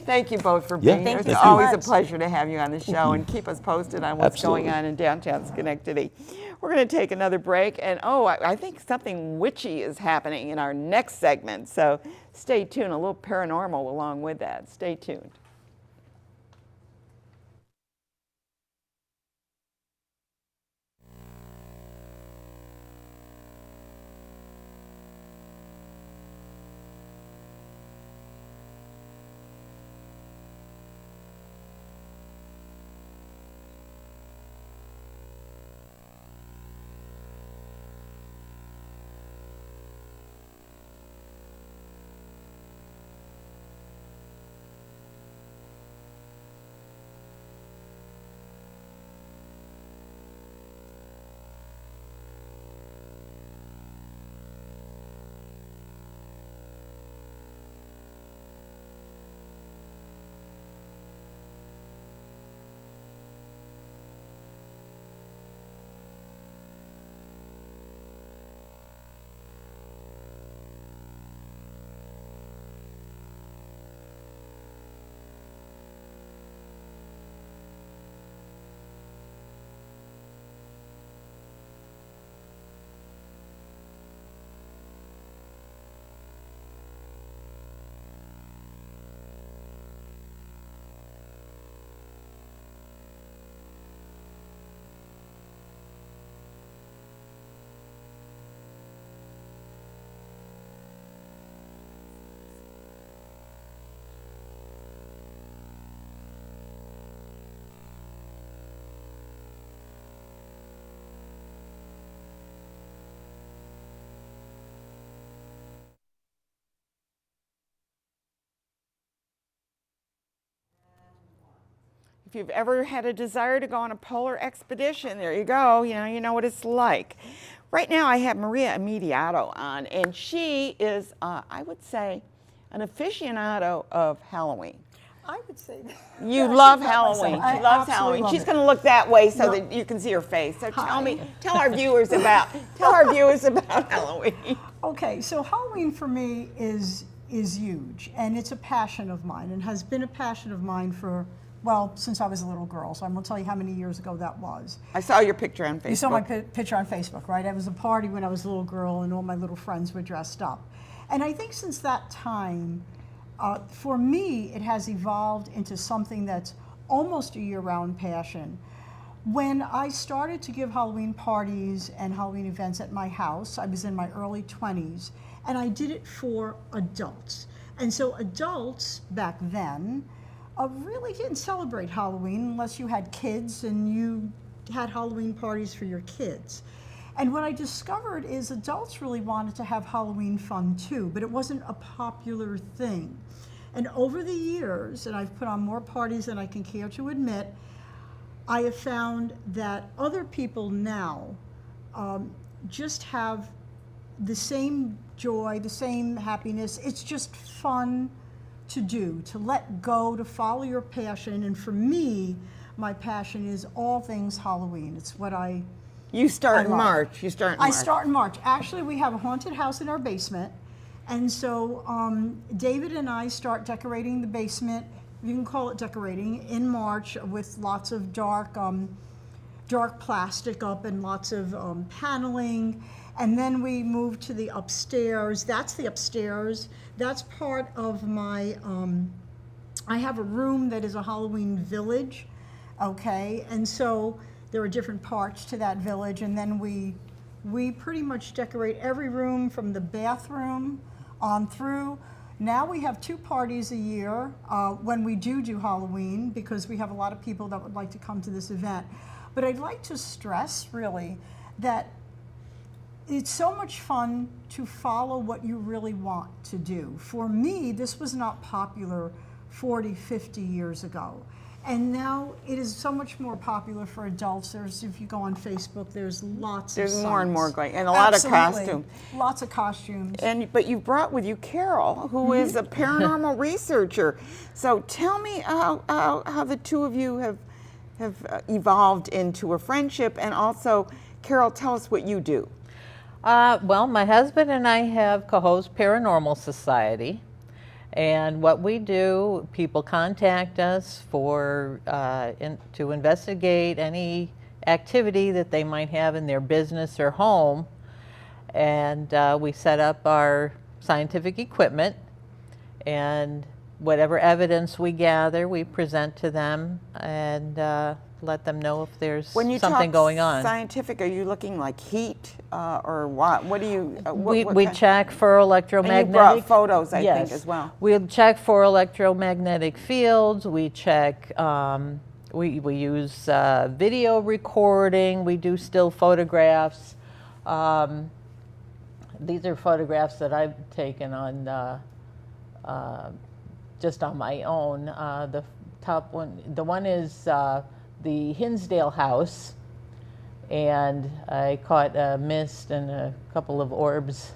thank you both for Yeah, being here. thank It's you so always much. a pleasure to have you on the show, and keep us posted on what's Absolutely. going on in downtown Schenectady. We're going to take another break, and I think something witchy is happening in our next segment. So stay tuned. A little paranormal along with that. Stay tuned. If you've ever had a desire to go on a polar expedition, there you go. You know what it's like. Right now I have Maria Immediato on, and she is, I would say, an aficionado of Halloween. I would say that. You love Halloween. She loves Halloween. She's going to look that way so that you can see her face. So tell our viewers about Halloween. Okay, so Halloween for me is huge, and it's a passion of mine, and has been a passion of mine for, well, since I was a little girl. So I'm going to tell you how many years ago that was. I saw your picture on Facebook. You saw my picture on Facebook, right? I was a party when I was a little girl, and all my little friends were dressed up. And I think since that time, for me, it has evolved into something that's almost a year-round passion. When I started to give Halloween parties and Halloween events at my house, I was in my early 20s, and I did it for adults. And so adults back then really didn't celebrate Halloween unless you had kids and you had Halloween parties for your kids. And what I discovered is adults really wanted to have Halloween fun too, but it wasn't a popular thing. And over the years, and I've put on more parties than I can care to admit, I have found that other people now just have the same joy, the same happiness. It's just fun to do, to let go, to follow your passion. And for me, my passion is all things Halloween. It's what You start in love. March. I start in March. Actually, we have a haunted house in our basement. And so David and I start decorating the basement, you can call it decorating, in March with lots of dark plastic up and lots of paneling. And then we move to the upstairs. That's the upstairs. That's part of my, I have a room that is a Halloween village, okay? And so there are different parts to that village, and then we pretty much decorate every room from the bathroom on through. Now we have 2 parties a year when we do Halloween, because we have a lot of people that would like to come to this event. But I'd like to stress really that it's so much fun to follow what you really want to do. For me, this was not popular 40, 50 years ago. And now it is so much more popular for adults. If you go on Facebook, there's lots of signs. More and more going, and a lot of costumes. Lots of costumes. But you've brought with you Carol, who is a paranormal researcher. So tell me how the two of you have evolved into a friendship, and also, Carol, tell us what you do. Well, my husband and I have co-host Paranormal Society. And what we do, people contact us for to investigate any activity that they might have in their business or home, and we set up our scientific equipment, and whatever evidence we gather, we present to them and let them know if there's something going on. Scientific, are you looking like heat or what? What do you? We check for electromagnetic. And you brought photos, I yes. think, as well. We'll check for electromagnetic fields. We check. We use video recording. We do still photographs. These are photographs that I've taken on just on my own. The top one, the one is the Hinsdale house, and I caught a mist and a couple of orbs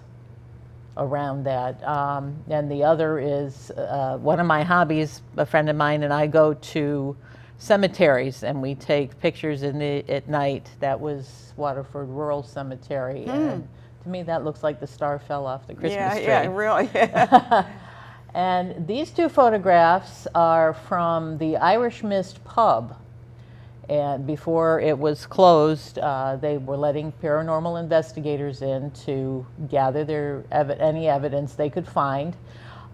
around that. And the other is one of my hobbies. A friend of mine and I go to cemeteries and we take pictures at night. That was Waterford Rural Cemetery. And to me that looks like the star fell off the Christmas tree. Yeah, really. And these 2 photographs are from the Irish Mist pub. And before it was closed, they were letting paranormal investigators in to gather any evidence they could find.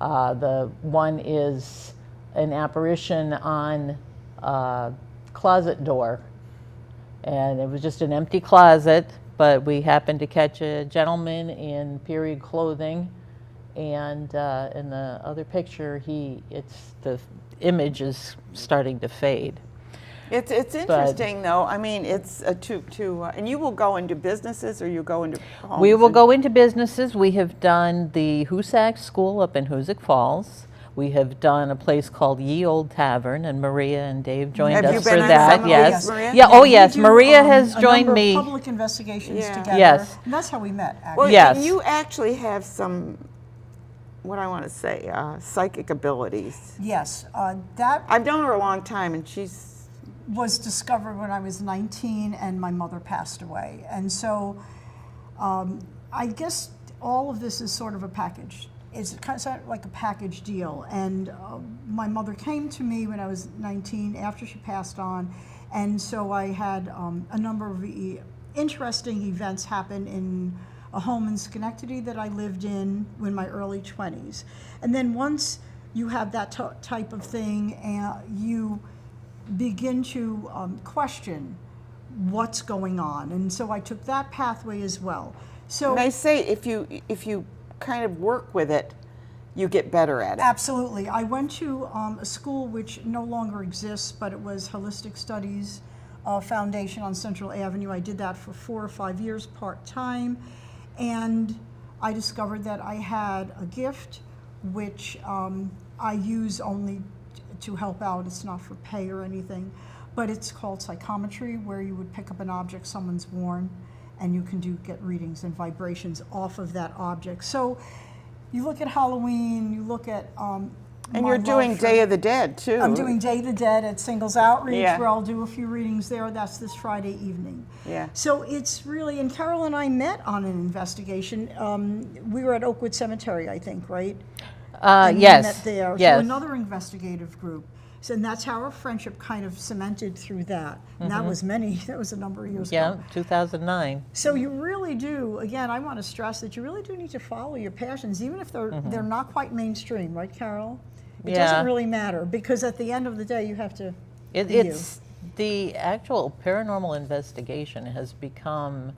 The one is an apparition on a closet door. And it was just an empty closet, but we happened to catch a gentleman in period clothing. And in the other picture, the image is starting to fade. It's interesting, though. I mean, it's and you will go into businesses, or you go into homes? We will go into businesses. We have done the Hoosac School up in Hoosick Falls. We have done a place called Ye Old Tavern, and Maria and Dave joined Have us you for been on that. some of Yes. these, Maria? Yeah. Oh, We yes. do, Maria has a joined number me. of public investigations Yeah. together. Yes. And that's how we met, actually. Well, Yes. and you actually have some, what I want to say, psychic abilities. Yes, that I've known her a long time, and she's was discovered when I was 19 and my mother passed away. And so I guess all of this is sort of a package. It's kind of like a package deal. And my mother came to me when I was 19 after she passed on. And so I had a number of interesting events happen in a home in Schenectady that I lived in my early 20s. And then once you have that type of thing, you begin to question what's going on, and so I took that pathway as well. So and I say if you kind of work with it, you get better at it. Absolutely. I went to a school which no longer exists, but it was Holistic Studies Foundation on Central Avenue. I did that for 4 or 5 years part-time, and I discovered that I had a gift which I use only to help out. It's not for pay or anything, but it's called psychometry, where you would pick up an object someone's worn and you can get readings and vibrations off of that object. So you look at Halloween, you look at and you're doing Day of the Dead too. I'm doing Day of the Dead at Singles Outreach, Yeah. where I'll do a few readings there. That's this Friday evening. Yeah. So it's really, and Carol and I met on an investigation. We were at Oakwood Cemetery, I think, right? And we Yes. met there. Yes. So another investigative group. So, and that's how our friendship kind of cemented through that. And that was a number of years Yeah, ago. 2009. So you really do, again, I want to stress that you really do need to follow your passions, even if they're not quite mainstream, right, Carol? It Yeah. doesn't really matter, because at the end of the day, you have to be It's the actual paranormal investigation has become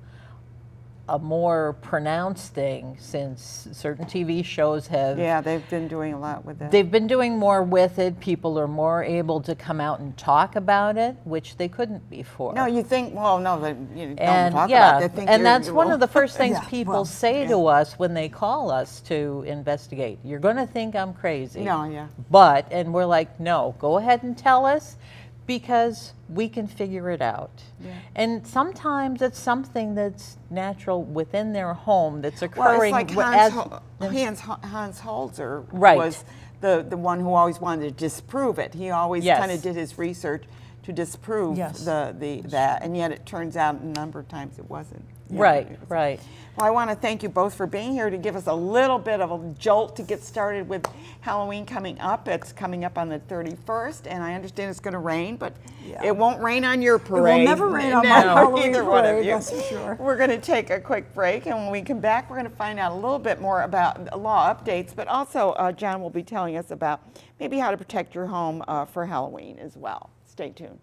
a more pronounced thing since certain TV shows have. Yeah, they've been doing a lot with that. They've been doing more with it. People are more able to come out and talk about it, which they couldn't before. No, you think, well, no, they don't And talk yeah, about it. They think and you're- that's one of the first things Yeah, people well, say to us when they call us to investigate. You're going to think I'm crazy. No, yeah. But, and we're like, no, go ahead and tell us, because we can figure it out. Yeah. And sometimes it's something that's natural within their home that's Well, occurring it's like Hans Holzer Right. was the one who always wanted to disprove it. He always Yes. kind of did his research to disprove Yes. that, and yet it turns out a number of times it wasn't. You know, Right, it was- right. Well, I want to thank you both for being here to give us a little bit of a jolt to get started with Halloween coming up. It's coming up on the 31st, and I understand it's going to rain, but it won't rain on your parade. will never rain on No, my Halloween either one of parade, you. that's for sure. We're going to take a quick break, and when we come back, we're going to find out a little bit more about law updates, but also John will be telling us about maybe how to protect your home for Halloween as well. Stay tuned.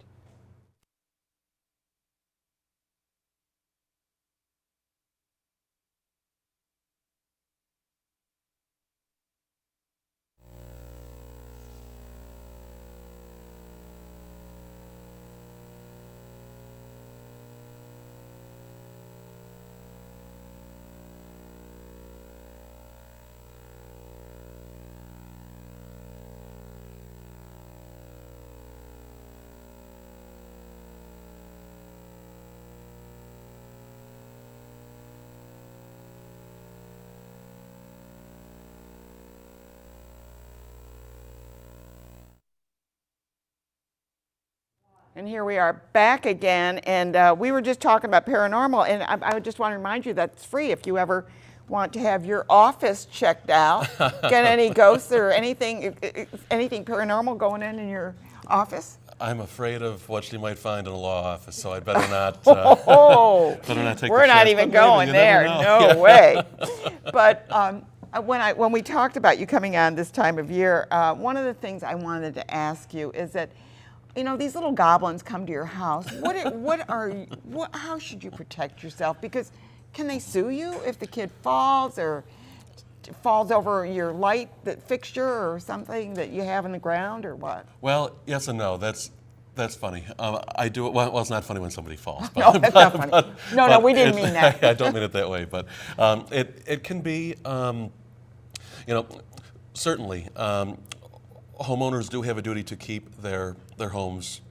And here we are back again, and we were just talking about paranormal, and I just want to remind you that's free if you ever want to have your office checked out, get any ghosts or anything paranormal going in your office. I'm afraid of what you might find in a law office, so I'd better not. Better not take. We're the not chance, even but maybe, going you there. never know. No way. But when we talked about you coming on this time of year, one of the things I wanted to ask you is that, you know, these little goblins come to your house. How should you protect yourself? Because can they sue you if the kid falls or falls over your light fixture or something that you have in the ground, or what? Well, yes and no. That's funny. I do it. Well, it's not funny when somebody falls. No, that's not funny. No, we didn't mean that. I don't mean it that way. But it can be, you know, certainly. homeowners do have a duty to keep their homes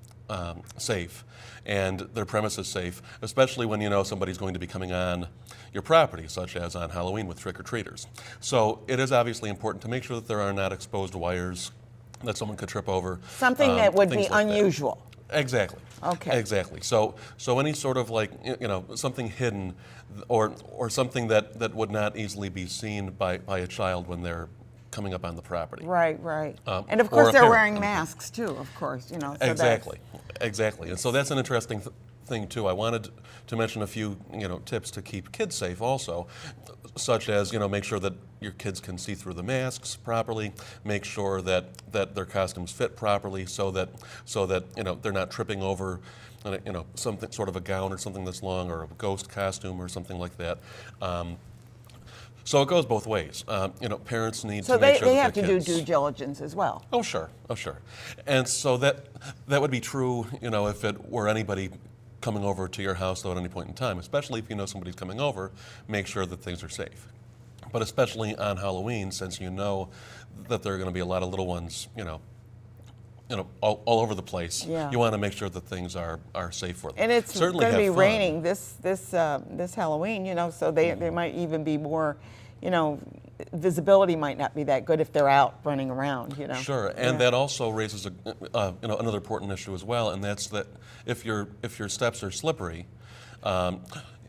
safe and their premises safe, especially when you know somebody's going to be coming on your property, such as on Halloween with trick-or-treaters. So it is obviously important to make sure that there are not exposed wires that someone could trip over. Something that would be like unusual. That. Exactly. Okay. Exactly. So any sort of like, something hidden or something that would not easily be seen by a child when they're coming up on the property. Right, right. And of course they're wearing masks too, of course, So exactly. Exactly. And so that's an interesting thing too. I wanted to mention a few, tips to keep kids safe also, such as, make sure that your kids can see through the masks properly, make sure that their costumes fit properly so that they're not tripping over something sort of a gown or something that's long, or a ghost costume or something like that. So it goes both ways. Parents need to make sure they that have to their kids do due diligence as well. Oh sure. And so that would be true, if it were anybody coming over to your house though at any point in time, especially if you know somebody's coming over, make sure that things are safe. But especially on Halloween, since you know that there are going to be a lot of little ones, all over the place. Yeah. You want to make sure that things are safe for them. And it's certainly going to be have fun. raining this Halloween, so they might even be more, visibility might not be that good if they're out running around, Sure, and that also raises another important issue as well, and that's that if your steps are slippery,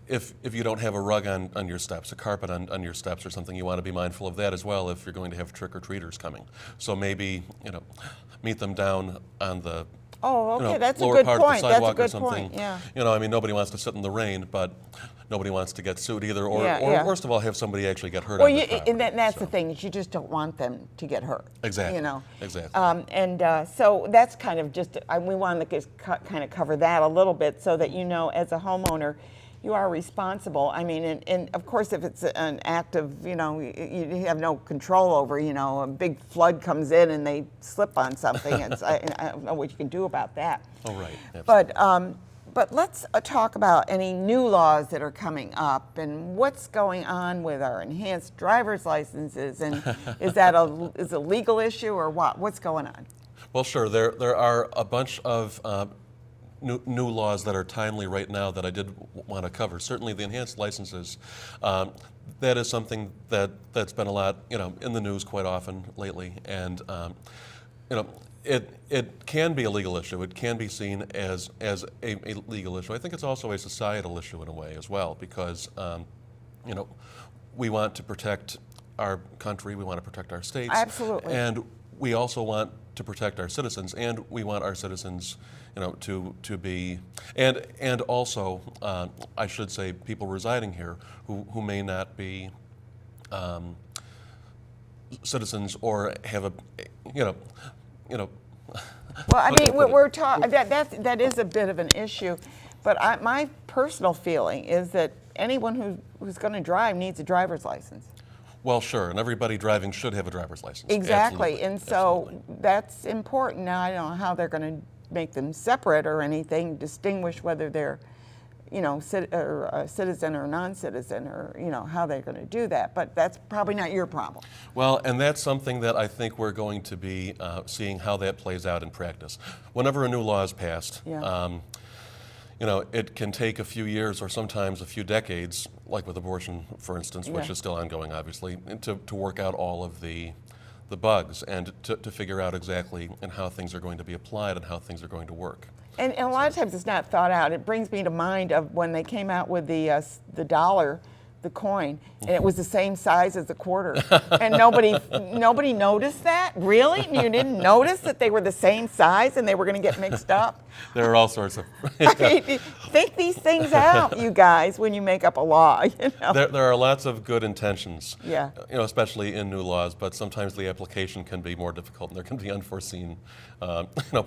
if you don't have a rug on your steps, a carpet on your steps or something, you want to be mindful of that as well if you're going to have trick-or-treaters coming. So maybe, meet them down on the that's a lower good part point. of the sidewalk That's a or good something. point. Yeah. Nobody wants to sit in the rain, but nobody wants to get sued either, or worst of all, have somebody actually get hurt. Well, on the property. and that's the thing, is you just don't want them to get hurt. Exactly. Exactly. So that's kind of just, we wanted to just kind of cover that a little bit so that as a homeowner, you are responsible. I mean, and of course, if it's an act of, you have no control over, a big flood comes in and they slip on something, I don't know what you can do about that. Oh, right. Absolutely. But let's talk about any new laws that are coming up and what's going on with our enhanced driver's licenses, and is it a legal issue or what? What's going on? Well, sure. There are a bunch of new laws that are timely right now that I did want to cover. Certainly the enhanced licenses, that is something that's been a lot, in the news quite often lately, and it can be a legal issue. It can be seen as a legal issue. I think it's also a societal issue in a way as well, because we want to protect our country, we want to protect our states. Absolutely. And we also want to protect our citizens, and we want our citizens to be, and also, I should say, people residing here who may not be citizens or have a, Well, I mean, we're talking, that is a bit of an issue, but my personal feeling is that anyone who's going to drive needs a driver's license. Well, sure, and everybody driving should have a driver's license. Exactly, Absolutely. and so Absolutely. that's important. Now, I don't know how they're going to make them separate or anything, distinguish whether they're, a citizen or non-citizen, or, how they're going to do that. But that's probably not your problem. Well, and that's something that I think we're going to be seeing how that plays out in practice. Whenever a new law is passed, it can take a few years or sometimes a few decades, like with abortion, for instance, which is still ongoing, obviously, to work out all of the bugs and to figure out exactly and how things are going to be applied and how things are going to work. And a lot of times it's not thought out. It brings me to mind of when they came out with the dollar, the coin, and it was the same size as the quarter. And nobody noticed that? Really? You didn't notice that they were the same size and they were going to get mixed up? There are all sorts of... I mean, think these things out, you guys, when you make up a law. There are lots of good intentions, yeah. Especially in new laws, but sometimes the application can be more difficult and there can be unforeseen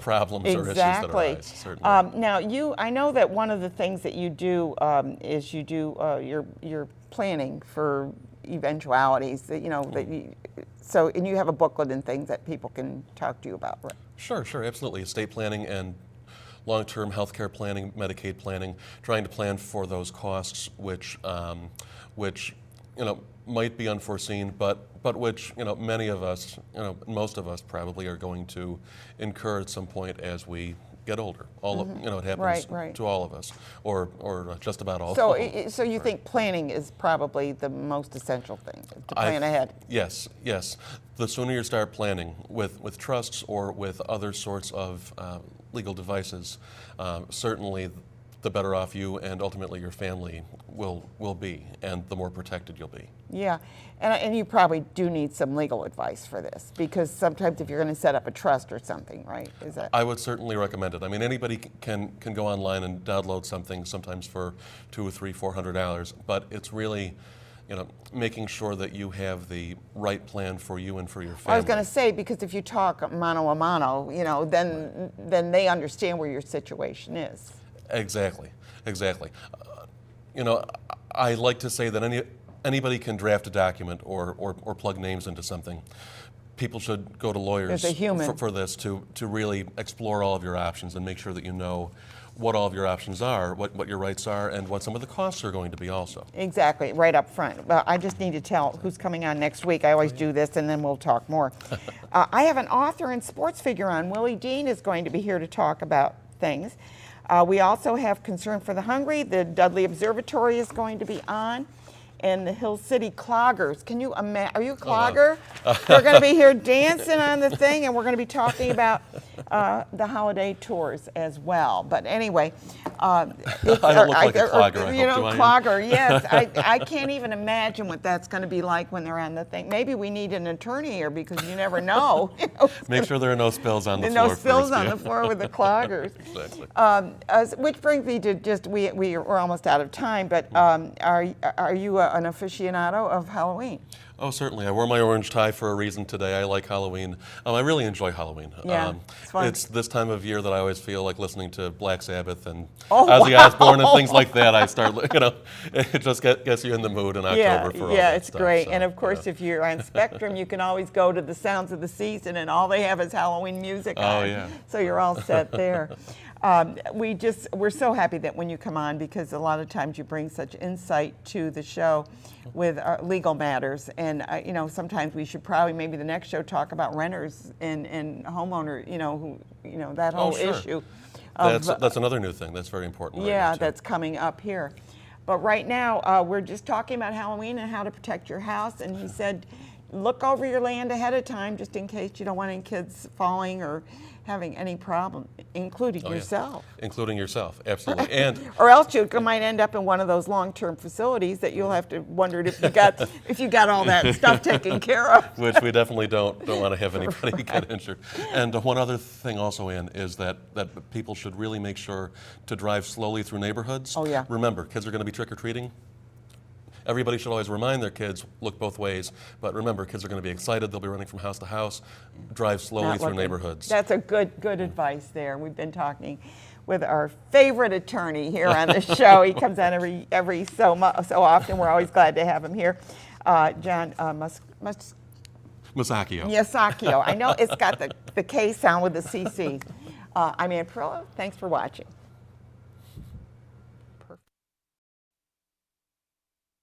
problems or issues that arise, certainly. Now, I know that one of the things that you do is you do your planning for eventualities, and you have a booklet and things that people can talk to you about, right? Sure, absolutely. Estate planning and long-term healthcare planning, Medicaid planning, trying to plan for those costs, which might be unforeseen, but which many of us, most of us probably are going to incur at some point as we get older. It happens to all of us, or just about all. So you think planning is probably the most essential thing, to plan ahead? Yes. The sooner you start planning with trusts or with other sorts of legal devices, certainly the better off you and ultimately your family will be, and the more protected you'll be. Yeah, and you probably do need some legal advice for this, because sometimes if you're going to set up a trust or something, right? Is that? I would certainly recommend it. I mean, anybody can go online and download something, sometimes for $200 or $300, $400, but it's really, making sure that you have the right plan for you and for your family. I was going to say, because if you talk mano a mano, then they understand where your situation is. Exactly. I like to say that anybody can draft a document or plug names into something. People should go to lawyers for this to really explore all of your options and make sure that you know what all of your options are, what your rights are, and what some of the costs are going to be also. Exactly, right up front. Well, I just need to tell who's coming on next week. I always do this, and then we'll talk more. I have an author and sports figure on. Willie Dean is going to be here to talk about things. We also have Concern for the Hungry. The Dudley Observatory is going to be on. And the Hill City Cloggers. Can you imagine? Are you a clogger? They're going to be here dancing on the thing, and we're going to be talking about the holiday tours as well. But anyway, I don't look like a clogger. Clogger. Yes, I can't even imagine what that's going to be like when they're on the thing. Maybe we need an attorney here, because you never know. Make sure there are no spills on the floor. No spills on the floor with the cloggers. Exactly. Which brings me to just we're almost out of time. But are you an aficionado of Halloween? Oh, certainly. I wore my orange tie for a reason today. I like Halloween. I really enjoy Halloween. Yeah, it's fun. It's this time of year that I always feel like listening to Black Sabbath and Ozzy Osbourne and things like that. I start, it just gets you in the mood in October for all that it's stuff, great. So, And of course, if you're on Spectrum, you can always go to the Sounds of the Season, and all they have is Halloween music on. Oh, yeah. So you're all set there. We're so happy that when you come on, because a lot of times you bring such insight to the show with legal matters, and sometimes we should probably maybe the next show talk about renters and homeowner, that whole issue. That's another new thing that's very important. Yeah, that's coming up here. But right now we're just talking about Halloween and how to protect your house, and he said, look over your land ahead of time just in case you don't want any kids falling or having any problem, including yourself. Yeah. Including yourself, absolutely. And or else you might end up in one of those long-term facilities that you'll have to wonder if you got all that stuff taken care of. Which we definitely don't want to have anybody get injured. And one other thing also, Ann, is that people should really make sure to drive slowly through neighborhoods. Oh, yeah. Remember, kids are going to be trick-or-treating. Everybody should always remind their kids, look both ways. But remember, kids are going to be excited. They'll be running from house to house. Drive slowly through neighborhoods. That's a good advice there. We've been talking with our favorite attorney here on the show. He comes on every so often. We're always glad to have him here. John Masacchio. Masacchio. I know it's got the K sound with the CC. I'm Ann Perillo. Thanks for watching.